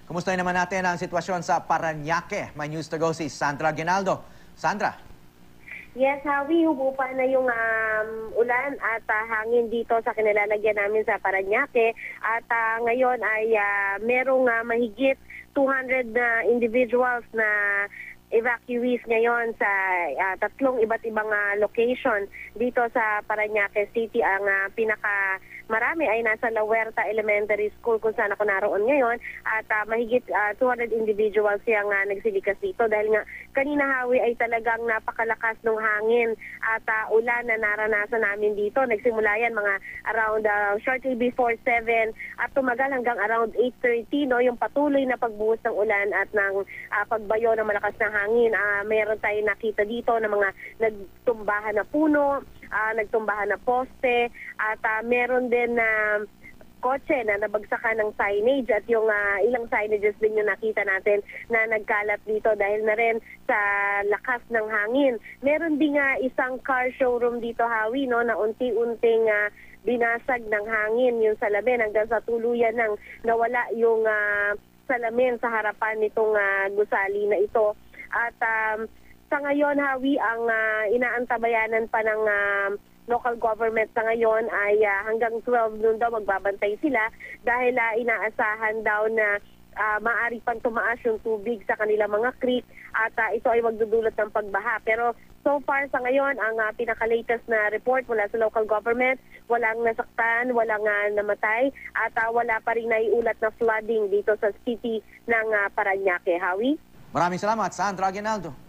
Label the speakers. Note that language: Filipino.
Speaker 1: Kumusta naman natin ang sitwasyon sa Parañaque? May news to go si Sandra Aguinaldo. Sandra.
Speaker 2: Yes, Hawi, humupa na yung ulan at hangin dito sa kinilalagyan namin sa Parañaque. At ngayon ay merong mahigit 200 na individuals na evacuees ngayon sa tatlong iba't ibang location dito sa Parañaque City. Ang pinakamarami ay nasa La Huerta Elementary School kung saan ako naroon ngayon at mahigit 200 individuals yung nagsilikas dito dahil nga kanina, Hawi, ay talagang napakalakas ng hangin at ulan na naranasan namin dito. Nagsimula yan mga around shortly before 7 at tumagal hanggang around 8:30, no, yung patuloy na pagbuhos ng ulan at ng pagbayo ng malakas na hangin. Meron tayong nakita dito ng mga nagtumbahan na puno, nagtumbahan na poste at meron din na kotse na nabagsakan ng signage at yung ilang signages din yung nakita natin na nagkalat dito dahil na rin sa lakas ng hangin. Meron din isang car showroom dito, Hawi, no, na unti-unting binasag ng hangin yung salamin hanggang sa tuluyan ng nawala yung salamin sa harapan nitong gusali na ito. At sa ngayon, Hawi, ang inaantabayanan pa ng local government sa ngayon ay hanggang 12 noon daw magbabantay sila dahil inaasahan daw na maaari pang tumaas yung tubig sa kanilang mga creek at ito ay magdudulot ng pagbaha. Pero so far sa ngayon, ang pinaka-latest na report mula sa local government, walang nasaktan, walang namatay at wala pa rin naiulat na flooding dito sa city ng Parañaque. Hawi?
Speaker 1: Maraming salamat, Sandra Aguinaldo.